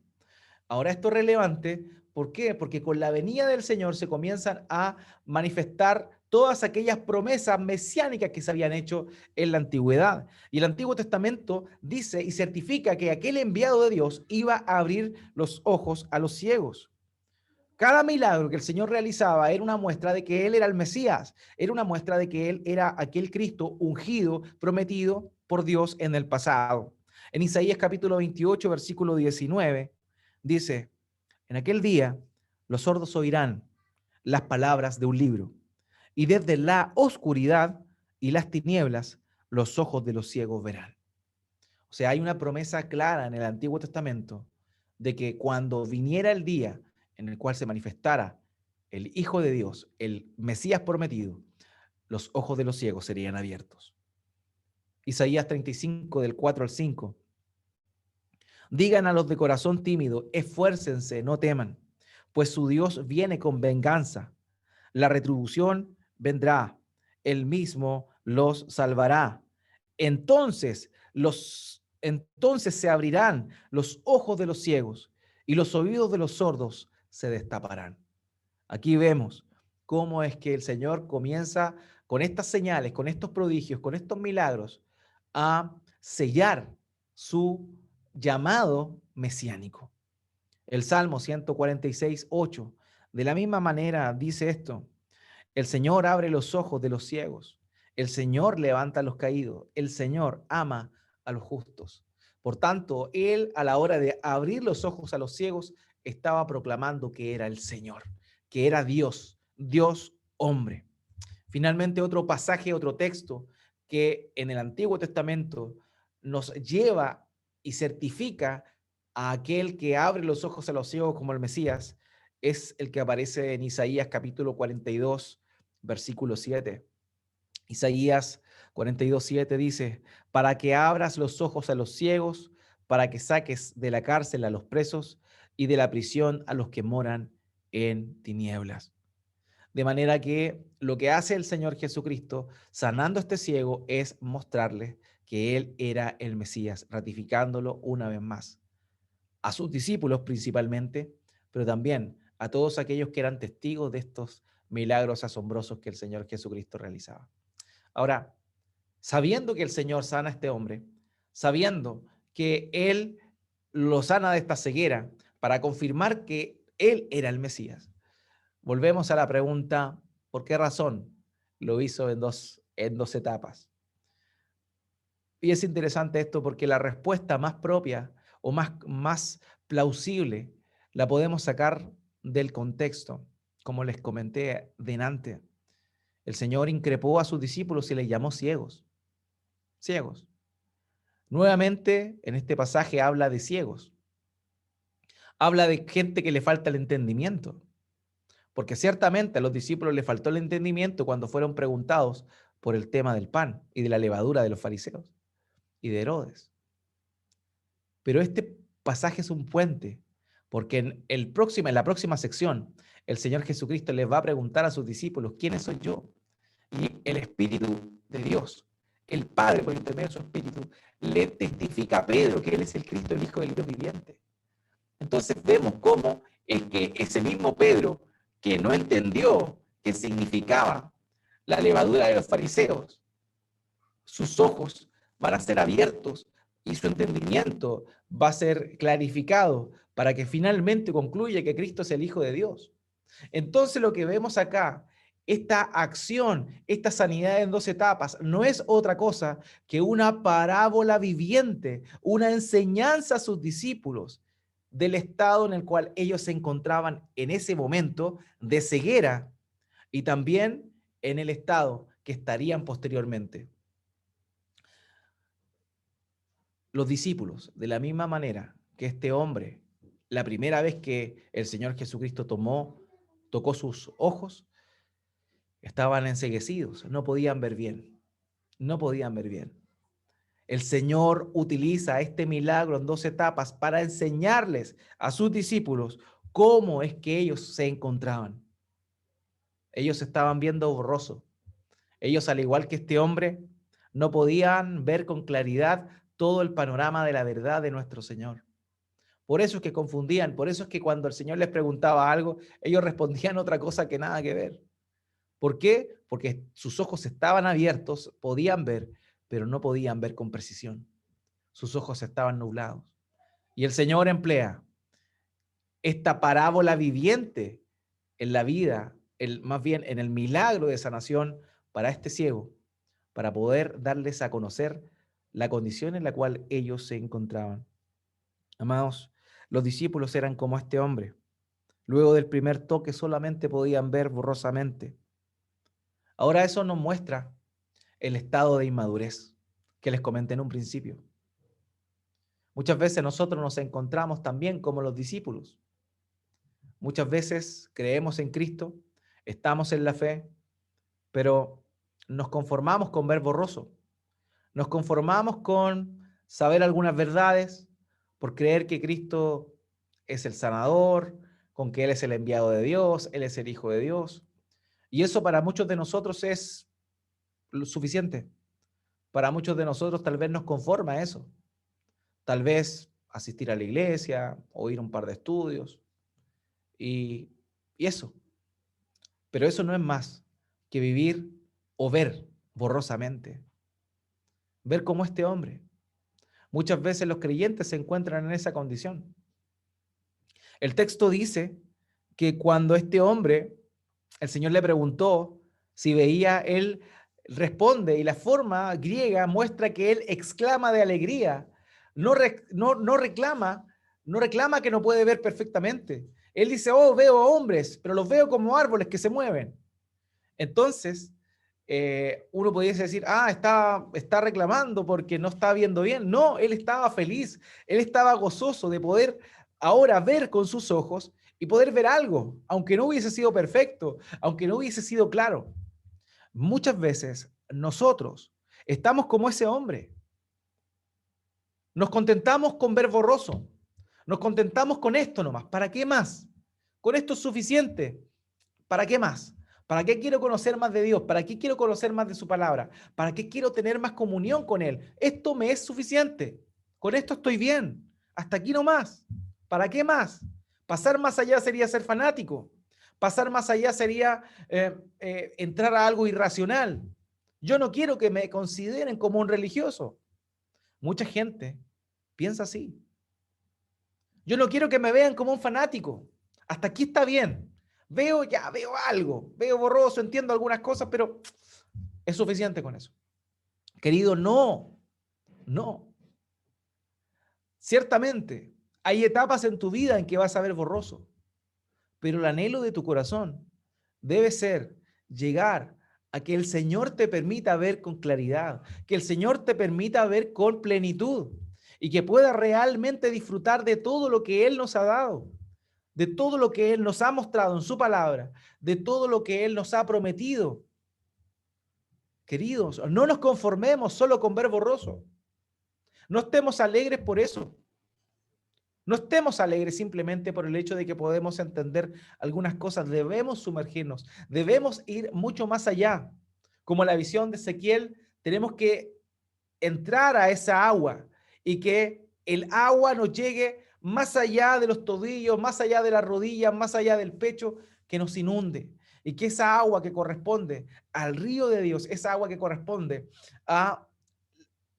A: Ahora esto es relevante, ¿por qué? Porque con la venida del Señor se comienzan a manifestar todas aquellas promesas mesiánicas que se habían hecho en la antigüedad. Y el Antiguo Testamento dice y certifica que aquel enviado de Dios iba a abrir los ojos a los ciegos. Cada milagro que el Señor realizaba era una muestra de que Él era el Mesías, era una muestra de que Él era aquel Cristo ungido, prometido por Dios en el pasado. En Isaías capítulo 28, versículo 19, dice, en aquel día los sordos oirán las palabras de un libro, y desde la oscuridad y las tinieblas los ojos de los ciegos verán. O sea, hay una promesa clara en el Antiguo Testamento de que cuando viniera el día en el cual se manifestara el Hijo de Dios, el Mesías prometido, los ojos de los ciegos serían abiertos. Isaías 35, del 4 al 5. Digan a los de corazón tímido, esfuércense, no teman, pues su Dios viene con venganza. La retribución vendrá, él mismo los salvará. Entonces se abrirán los ojos de los ciegos y los oídos de los sordos se destaparán. Aquí vemos cómo es que el Señor comienza con estas señales, con estos prodigios, con estos milagros, a sellar su llamado mesiánico. El Salmo 146, 8, de la misma manera dice esto: el Señor abre los ojos de los ciegos, el Señor levanta a los caídos, el Señor ama a los justos. Por tanto, Él a la hora de abrir los ojos a los ciegos estaba proclamando que era el Señor, que era Dios, Dios hombre. Finalmente, otro pasaje, otro texto que en el Antiguo Testamento nos lleva y certifica a aquel que abre los ojos a los ciegos como el Mesías es el que aparece en Isaías capítulo 42, versículo 7. Isaías 42, 7 dice, para que abras los ojos a los ciegos, para que saques de la cárcel a los presos y de la prisión a los que moran en tinieblas. De manera que lo que hace el Señor Jesucristo sanando a este ciego es mostrarle que Él era el Mesías, ratificándolo una vez más. A sus discípulos principalmente, pero también a todos aquellos que eran testigos de estos milagros asombrosos que el Señor Jesucristo realizaba. Ahora, sabiendo que el Señor sana a este hombre, sabiendo que Él lo sana de esta ceguera para confirmar que Él era el Mesías, volvemos a la pregunta, ¿por qué razón lo hizo en dos etapas? Y es interesante esto porque la respuesta más propia o más plausible la podemos sacar del contexto, como les comenté delante. El Señor increpó a sus discípulos y les llamó ciegos, ciegos. Nuevamente, en este pasaje habla de ciegos, habla de gente que le falta el entendimiento. porque ciertamente a los discípulos les faltó el entendimiento cuando fueron preguntados por el tema del pan y de la levadura de los fariseos y de Herodes. Pero este pasaje es un puente, porque en la próxima sección, el Señor Jesucristo les va a preguntar a sus discípulos, ¿quiénes soy yo? Y el Espíritu de Dios, el Padre, por intermedio de su Espíritu, le testifica a Pedro que Él es el Cristo, el Hijo del Dios viviente. Entonces vemos cómo es que ese mismo Pedro, que no entendió qué significaba la levadura de los fariseos, sus ojos van a ser abiertos y su entendimiento va a ser clarificado para que finalmente concluya que Cristo es el Hijo de Dios. Entonces lo que vemos acá, esta acción, esta sanidad en 2 etapas, no es otra cosa que una parábola viviente, una enseñanza a sus discípulos del estado en el cual ellos se encontraban en ese momento de ceguera y también en el estado que estarían posteriormente. Los discípulos, de la misma manera que este hombre, la primera vez que el Señor Jesucristo tocó sus ojos, estaban enceguecidos, no podían ver bien, no podían ver bien. El Señor utiliza este milagro en 2 etapas para enseñarles a sus discípulos cómo es que ellos se encontraban. Ellos estaban viendo borroso. Ellos, al igual que este hombre, no podían ver con claridad todo el panorama de la verdad de nuestro Señor. Por eso es que confundían, por eso es que cuando el Señor les preguntaba algo, ellos respondían otra cosa que nada que ver. ¿Por qué? Porque sus ojos estaban abiertos, podían ver, pero no podían ver con precisión. Sus ojos estaban nublados. Y el Señor emplea esta parábola viviente en la vida, más bien en el milagro de sanación para este ciego, para poder darles a conocer la condición en la cual ellos se encontraban. Amados, los discípulos eran como este hombre. Luego del primer toque solamente podían ver borrosamente. Ahora eso nos muestra el estado de inmadurez que les comenté en un principio. Muchas veces nosotros nos encontramos también como los discípulos. Muchas veces creemos en Cristo, estamos en la fe, pero nos conformamos con ver borroso. Nos conformamos con saber algunas verdades, por creer que Cristo es el sanador, con que Él es el enviado de Dios, Él es el Hijo de Dios. Y eso para muchos de nosotros es lo suficiente. Para muchos de nosotros tal vez nos conforma eso. Tal vez asistir a la iglesia, oír un par de estudios y eso. Pero eso no es más que vivir o ver borrosamente. Ver como este hombre. Muchas veces los creyentes se encuentran en esa condición. El texto dice que cuando este hombre, el Señor le preguntó si veía, él responde y la forma griega muestra que él exclama de alegría. No reclama que no puede ver perfectamente. Él dice, oh, veo hombres, pero los veo como árboles que se mueven. Entonces, uno pudiese decir, está reclamando porque no está viendo bien. No, él estaba feliz, él estaba gozoso de poder ahora ver con sus ojos y poder ver algo, aunque no hubiese sido perfecto, aunque no hubiese sido claro. Muchas veces nosotros estamos como ese hombre. Nos contentamos con ver borroso. Nos contentamos con esto nomás. ¿Para qué más? Con esto es suficiente. ¿Para qué más? ¿Para qué quiero conocer más de Dios? ¿Para qué quiero conocer más de su palabra? ¿Para qué quiero tener más comunión con Él? Esto me es suficiente. Con esto estoy bien. Hasta aquí nomás. ¿Para qué más? Pasar más allá sería ser fanático. Pasar más allá sería entrar a algo irracional. Yo no quiero que me consideren como un religioso. Mucha gente piensa así. Yo no quiero que me vean como un fanático. Hasta aquí está bien. Veo algo, veo borroso, entiendo algunas cosas, pero es suficiente con eso. Querido, no. Ciertamente, hay etapas en tu vida en que vas a ver borroso, pero el anhelo de tu corazón debe ser llegar a que el Señor te permita ver con claridad, que el Señor te permita ver con plenitud y que puedas realmente disfrutar de todo lo que Él nos ha dado. de todo lo que Él nos ha mostrado en su palabra, de todo lo que Él nos ha prometido. Queridos, no nos conformemos solo con ver borroso. No estemos alegres por eso. No estemos alegres simplemente por el hecho de que podemos entender algunas cosas. Debemos sumergirnos, debemos ir mucho más allá. Como la visión de Ezequiel, tenemos que entrar a esa agua y que el agua nos llegue más allá de los tobillos, más allá de las rodillas, más allá del pecho, que nos inunde. Y que esa agua que corresponde al río de Dios, esa agua que corresponde a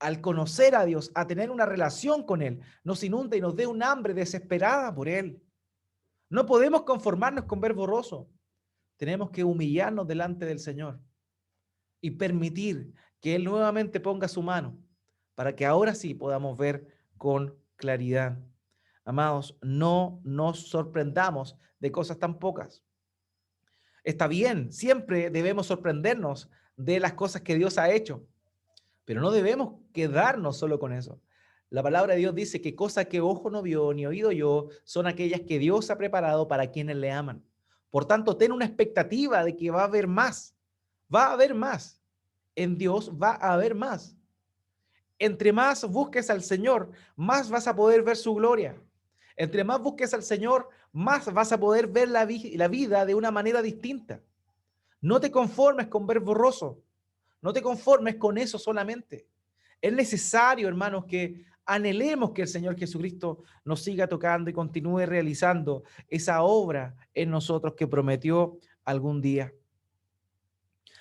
A: al conocer a Dios, a tener una relación con Él, nos inunda y nos dé un hambre desesperada por Él. No podemos conformarnos con ver borroso. Tenemos que humillarnos delante del Señor y permitir que Él nuevamente ponga su mano para que ahora sí podamos ver con claridad. Amados, no nos sorprendamos de cosas tan pocas. Está bien, siempre debemos sorprendernos de las cosas que Dios ha hecho, pero no debemos quedarnos solo con eso. La palabra de Dios dice que cosas que ojo no vio ni oído yo son aquellas que Dios ha preparado para quienes le aman. Por tanto, ten una expectativa de que va a haber más. Va a haber más. En Dios va a haber más. Entre más busques al Señor, más vas a poder ver su gloria. Entre más busques al Señor, más vas a poder ver la vida de una manera distinta. No te conformes con ver borroso. No te conformes con eso solamente. Es necesario, hermanos, que anhelemos que el Señor Jesucristo nos siga tocando y continúe realizando esa obra en nosotros que prometió algún día.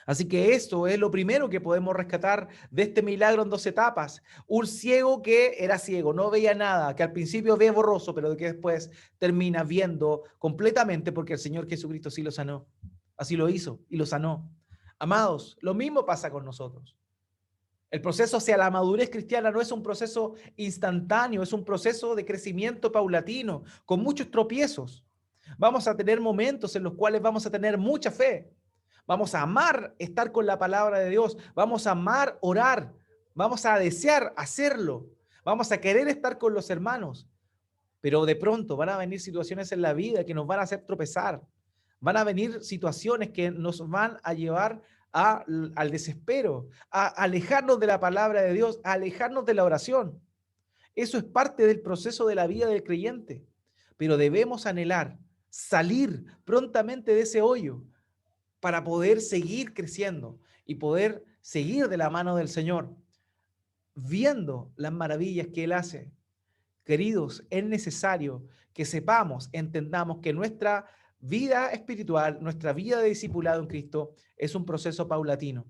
A: Así que esto es lo primero que podemos rescatar de este milagro en 2 etapas. Un ciego que era ciego, no veía nada, que al principio ve borroso, pero que después termina viendo completamente porque el Señor Jesucristo sí lo sanó. Así lo hizo y lo sanó. Amados, lo mismo pasa con nosotros. El proceso hacia la madurez cristiana no es un proceso instantáneo, es un proceso de crecimiento paulatino, con muchos tropiezos. Vamos a tener momentos en los cuales vamos a tener mucha fe. Vamos a amar estar con la palabra de Dios. Vamos a amar orar. Vamos a desear hacerlo. Vamos a querer estar con los hermanos. Pero de pronto van a venir situaciones en la vida que nos van a hacer tropezar. Van a venir situaciones que nos van a llevar al desespero, a alejarnos de la palabra de Dios, a alejarnos de la oración. Eso es parte del proceso de la vida del creyente. Pero debemos anhelar salir prontamente de ese hoyo para poder seguir creciendo y poder seguir de la mano del Señor, viendo las maravillas que Él hace. Queridos, es necesario que sepamos, entendamos que nuestra vida espiritual, nuestra vida de discipulado en Cristo es un proceso paulatino.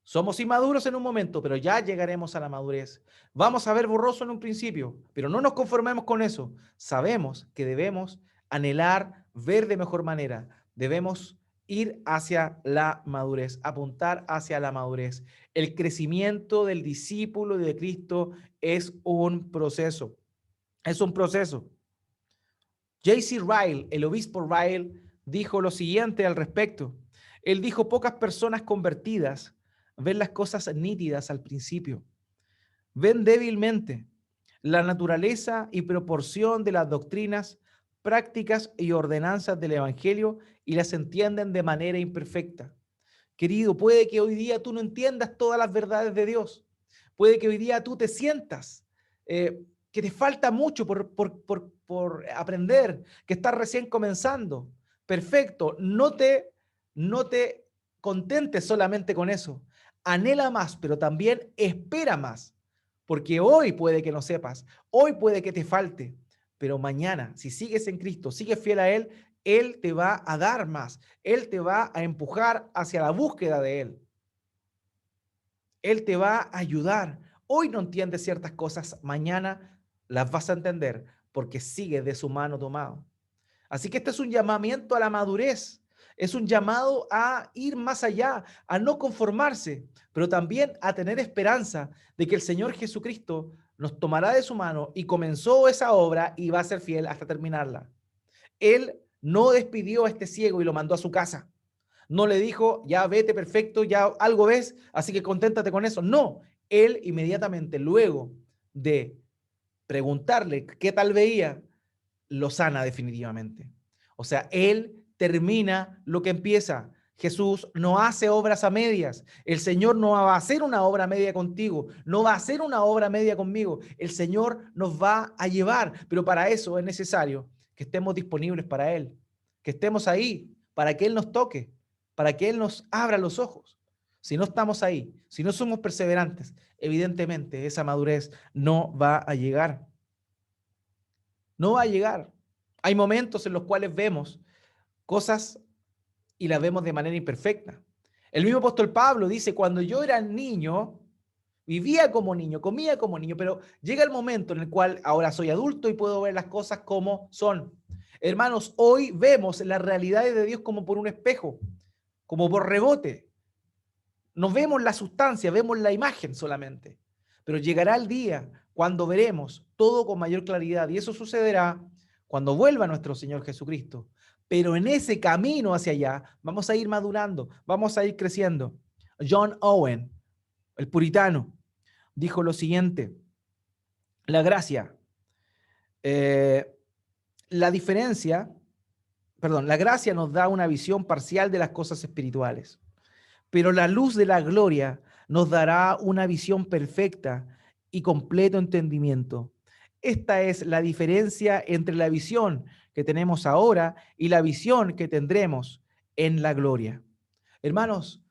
A: Somos inmaduros en un momento, pero ya llegaremos a la madurez. Vamos a ver borroso en un principio, pero no nos conformemos con eso. Sabemos que debemos anhelar ver de mejor manera. Debemos ir hacia la madurez, apuntar hacia la madurez. El crecimiento del discípulo de Cristo es un proceso. Es un proceso. J.C. Ryle, el obispo Ryle, dijo lo siguiente al respecto. Él dijo, pocas personas convertidas ven las cosas nítidas al principio. Ven débilmente la naturaleza y proporción de las doctrinas, prácticas y ordenanzas del Evangelio y las entienden de manera imperfecta. Querido, puede que hoy día tú no entiendas todas las verdades de Dios. Puede que hoy día tú te sientas que te falta mucho por aprender, que estás recién comenzando. Perfecto, no te contentes solamente con eso. Anhela más, pero también espera más, porque hoy puede que no sepas, hoy puede que te falte, pero mañana, si sigues en Cristo, sigues fiel a Él, Él te va a dar más, Él te va a empujar hacia la búsqueda de Él. Él te va a ayudar. Hoy no entiendes ciertas cosas, mañana las vas a entender porque sigues de su mano tomado. Así que este es un llamamiento a la madurez, es un llamado a ir más allá, a no conformarse, pero también a tener esperanza de que el Señor Jesucristo nos tomará de su mano y comenzó esa obra y va a ser fiel hasta terminarla. Él no despidió a este ciego y lo mandó a su casa. No le dijo, ya vete perfecto, ya algo ves, así que conténtate con eso. No, él inmediatamente luego de preguntarle qué tal veía, lo sana definitivamente. O sea, Él termina lo que empieza. Jesús no hace obras a medias. El Señor no va a hacer una obra media contigo, no va a hacer una obra media conmigo. El Señor nos va a llevar, pero para eso es necesario que estemos disponibles para Él, que estemos ahí, para que Él nos toque, para que Él nos abra los ojos. Si no estamos ahí, si no somos perseverantes, evidentemente esa madurez no va a llegar. No va a llegar. Hay momentos en los cuales vemos cosas y las vemos de manera imperfecta. El mismo apóstol Pablo dice, cuando yo era niño, vivía como niño, comía como niño, pero llega el momento en el cual ahora soy adulto y puedo ver las cosas como son. Hermanos, hoy vemos las realidades de Dios como por un espejo, como por rebote. No vemos la sustancia, vemos la imagen solamente. Pero llegará el día cuando veremos todo con mayor claridad y eso sucederá cuando vuelva nuestro Señor Jesucristo. Pero en ese camino hacia allá vamos a ir madurando, vamos a ir creciendo. John Owen, el puritano, dijo lo siguiente: la gracia, eh, la diferencia, perdón, la gracia nos da una visión parcial de las cosas espirituales, pero la luz de la gloria nos dará una visión perfecta y completo entendimiento. Esta es la diferencia entre la visión que tenemos ahora y la visión que tendremos en la gloria. Hermanos,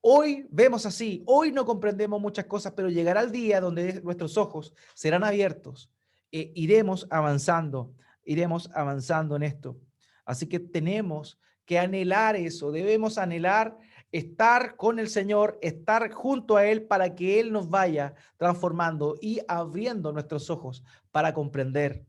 A: hoy vemos así, hoy no comprendemos muchas cosas, pero llegará el día donde nuestros ojos serán abiertos e iremos avanzando en esto. Así que tenemos que anhelar eso, debemos anhelar estar con el Señor, estar junto a Él para que Él nos vaya transformando y abriendo nuestros ojos para comprender.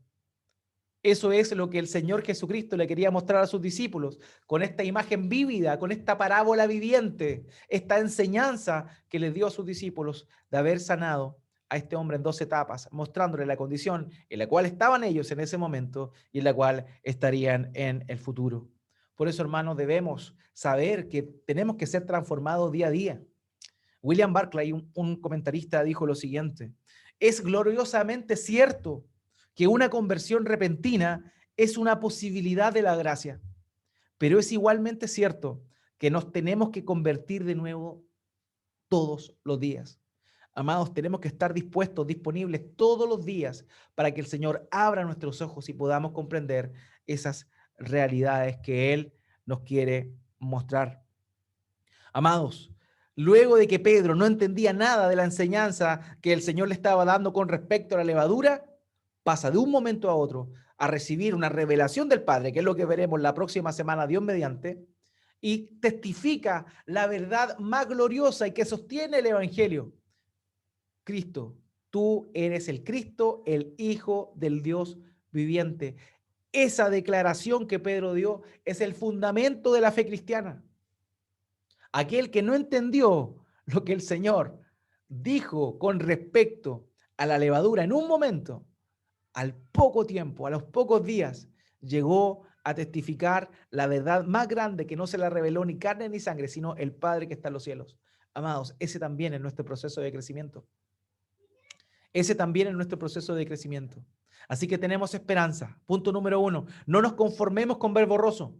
A: Eso es lo que el Señor Jesucristo le quería mostrar a sus discípulos con esta imagen vívida, con esta parábola viviente, esta enseñanza que les dio a sus discípulos de haber sanado a este hombre en dos etapas, mostrándole la condición en la cual estaban ellos en ese momento y en la cual estarían en el futuro. Por eso, hermanos, debemos saber que tenemos que ser transformados día a día. William Barclay, un comentarista, dijo lo siguiente: es gloriosamente cierto que una conversión repentina es una posibilidad de la gracia, pero es igualmente cierto que nos tenemos que convertir de nuevo todos los días. Amados, tenemos que estar dispuestos, disponibles todos los días para que el Señor abra nuestros ojos y podamos comprender esas realidades que Él nos quiere mostrar. Amados, luego de que Pedro no entendía nada de la enseñanza que el Señor le estaba dando con respecto a la levadura, pasa de un momento a otro a recibir una revelación del Padre, que es lo que veremos la próxima semana, Dios mediante, y testifica la verdad más gloriosa y que sostiene el Evangelio. Cristo, tú eres el Cristo, el Hijo del Dios viviente. Esa declaración que Pedro dio es el fundamento de la fe cristiana. Aquel que no entendió lo que el Señor dijo con respecto a la levadura en un momento, al poco tiempo, a los pocos días, llegó a testificar la verdad más grande que no se la reveló ni carne ni sangre, sino el Padre que está en los cielos. Amados, ese también es nuestro proceso de crecimiento. Ese también es nuestro proceso de crecimiento. Así que tenemos esperanza. Punto número 1, no nos conformemos con ver borroso.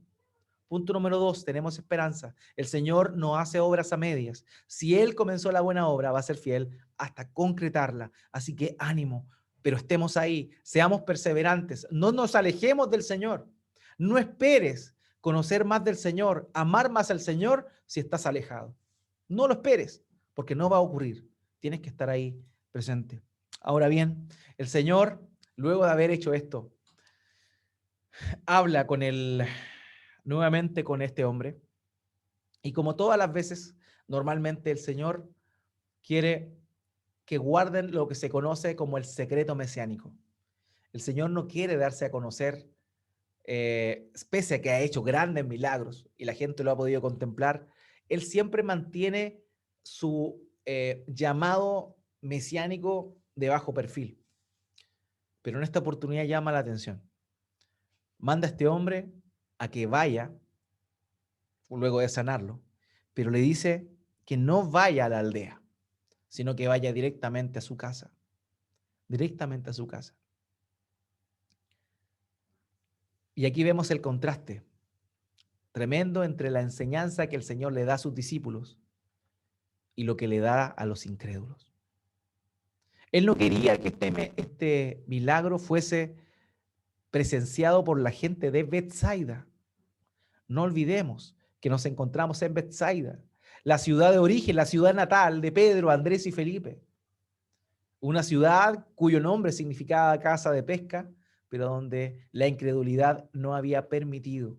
A: Punto número 2, tenemos esperanza. El Señor no hace obras a medias. Si Él comenzó la buena obra, va a ser fiel hasta concretarla. Así que ánimo, pero estemos ahí, seamos perseverantes, no nos alejemos del Señor. No esperes conocer más del Señor, amar más al Señor si estás alejado. No lo esperes, porque no va a ocurrir. Tienes que estar ahí presente. Ahora bien, el Señor, luego de haber hecho esto, habla con él nuevamente con este hombre. Y como todas las veces, normalmente el Señor quiere que guarden lo que se conoce como el secreto mesiánico. El Señor no quiere darse a conocer, pese a que ha hecho grandes milagros y la gente lo ha podido contemplar. Él siempre mantiene su llamado mesiánico de bajo perfil. Pero en esta oportunidad llama la atención. Manda a este hombre a que vaya, luego de sanarlo, pero le dice que no vaya a la aldea, sino que vaya directamente a su casa, directamente a su casa. Y aquí vemos el contraste tremendo entre la enseñanza que el Señor le da a sus discípulos y lo que le da a los incrédulos. Él no quería que este milagro fuese presenciado por la gente de Betsaida. No olvidemos que nos encontramos en Betsaida, la ciudad de origen, la ciudad natal de Pedro, Andrés y Felipe. Una ciudad cuyo nombre significaba casa de pesca, pero donde la incredulidad no había permitido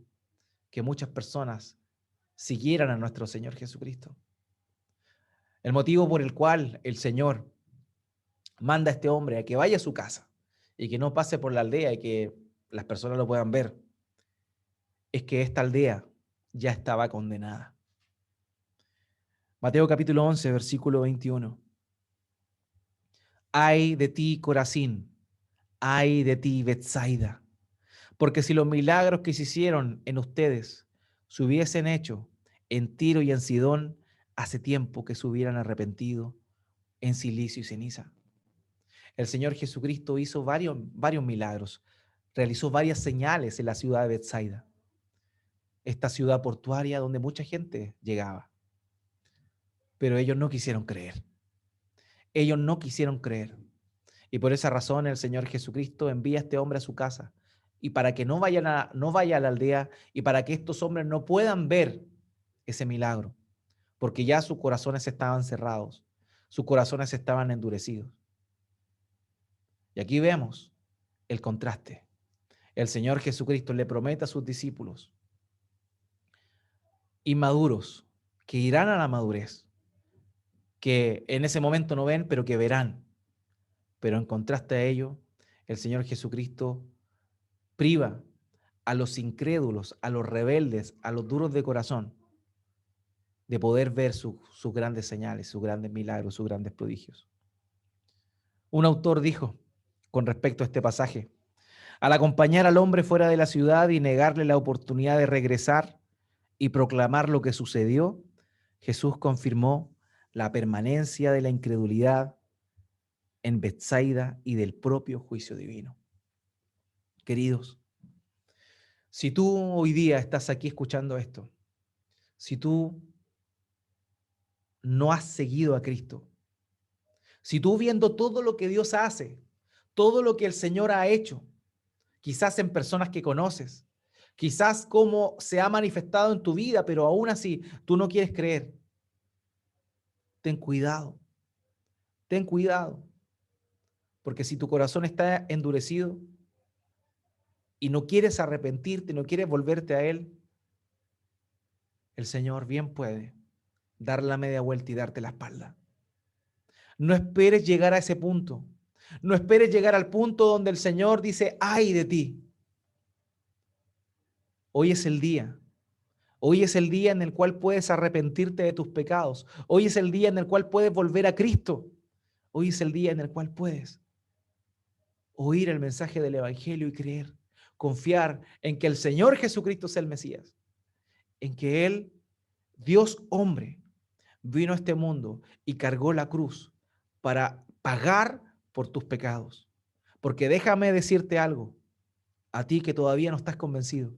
A: que muchas personas siguieran a nuestro Señor Jesucristo. El motivo por el cual el Señor manda a este hombre a que vaya a su casa y que no pase por la aldea y que las personas lo puedan ver, es que esta aldea ya estaba condenada. Mateo capítulo 11, versículo 21. Ay de ti, Corazín, ay de ti, Betsaida, porque si los milagros que se hicieron en ustedes se hubiesen hecho en Tiro y en Sidón, hace tiempo que se hubieran arrepentido en silicio y ceniza. El Señor Jesucristo hizo varios milagros, realizó varias señales en la ciudad de Betsaida, esta ciudad portuaria donde mucha gente llegaba. Pero ellos no quisieron creer. Ellos no quisieron creer. Y por esa razón el Señor Jesucristo envía a este hombre a su casa. Y para que no vaya a la aldea y para que estos hombres no puedan ver ese milagro, porque ya sus corazones estaban cerrados, sus corazones estaban endurecidos. Y aquí vemos el contraste. El Señor Jesucristo le promete a sus discípulos inmaduros que irán a la madurez, que en ese momento no ven, pero que verán. Pero en contraste a ello, el Señor Jesucristo priva a los incrédulos, a los rebeldes, a los duros de corazón, de poder ver sus grandes señales, sus grandes milagros, sus grandes prodigios. Un autor dijo con respecto a este pasaje: al acompañar al hombre fuera de la ciudad y negarle la oportunidad de regresar y proclamar lo que sucedió, Jesús confirmó la permanencia de la incredulidad en Betsaida y del propio juicio divino. Queridos, si tú hoy día estás aquí escuchando esto, si tú no has seguido a Cristo, si tú viendo todo lo que Dios hace, todo lo que el Señor ha hecho, quizás en personas que conoces, quizás cómo se ha manifestado en tu vida, pero aún así tú no quieres creer, ten cuidado, porque si tu corazón está endurecido y no quieres arrepentirte, no quieres volverte a Él, el Señor bien puede dar la media vuelta y darte la espalda. No esperes llegar a ese punto. No esperes llegar al punto donde el Señor dice, ay de ti. Hoy es el día. Hoy es el día en el cual puedes arrepentirte de tus pecados. Hoy es el día en el cual puedes volver a Cristo. Hoy es el día en el cual puedes oír el mensaje del Evangelio y creer. Confiar en que el Señor Jesucristo es el Mesías. En que Él, Dios hombre, vino a este mundo y cargó la cruz para pagar por tus pecados. Porque déjame decirte algo, a ti que todavía no estás convencido.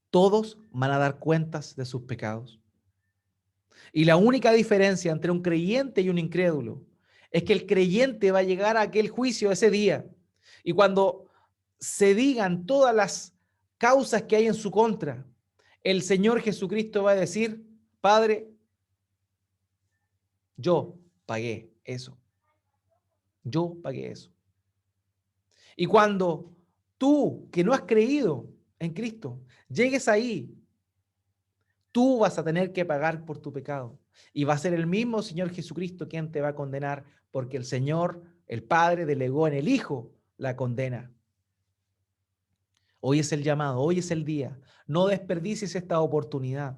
A: Todos van a dar cuentas de sus pecados. Y la única diferencia entre un creyente y un incrédulo es que el creyente va a llegar a aquel juicio ese día. Y cuando se digan todas las causas que hay en su contra, el Señor Jesucristo va a decir, Padre, yo pagué eso. Yo pagué eso. Y cuando tú, que no has creído en Cristo, llegues ahí, tú vas a tener que pagar por tu pecado. Y va a ser el mismo Señor Jesucristo quien te va a condenar, porque el Señor, el Padre, delegó en el Hijo la condena. Hoy es el llamado, hoy es el día. No desperdicies esta oportunidad.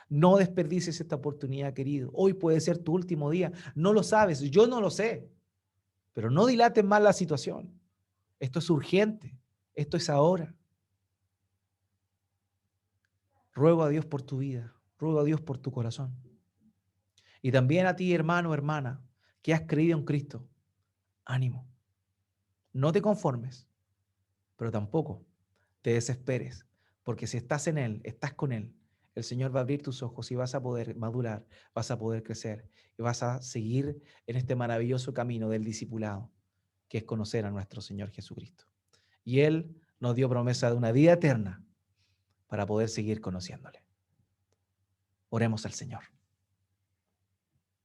A: No desperdicies esta oportunidad, querido. Hoy puede ser tu último día. No lo sabes, yo no lo sé. Pero no dilates más la situación. Esto es urgente. Esto es ahora. Ruego a Dios por tu vida. Ruego a Dios por tu corazón. Y también a ti, hermano, hermana, que has creído en Cristo. Ánimo. No te conformes. pero tampoco te desesperes, porque si estás en Él, estás con Él, el Señor va a abrir tus ojos y vas a poder madurar, vas a poder crecer y vas a seguir en este maravilloso camino del discipulado, que es conocer a nuestro Señor Jesucristo. Y Él nos dio promesa de una vida eterna para poder seguir conociéndole. Oremos al Señor.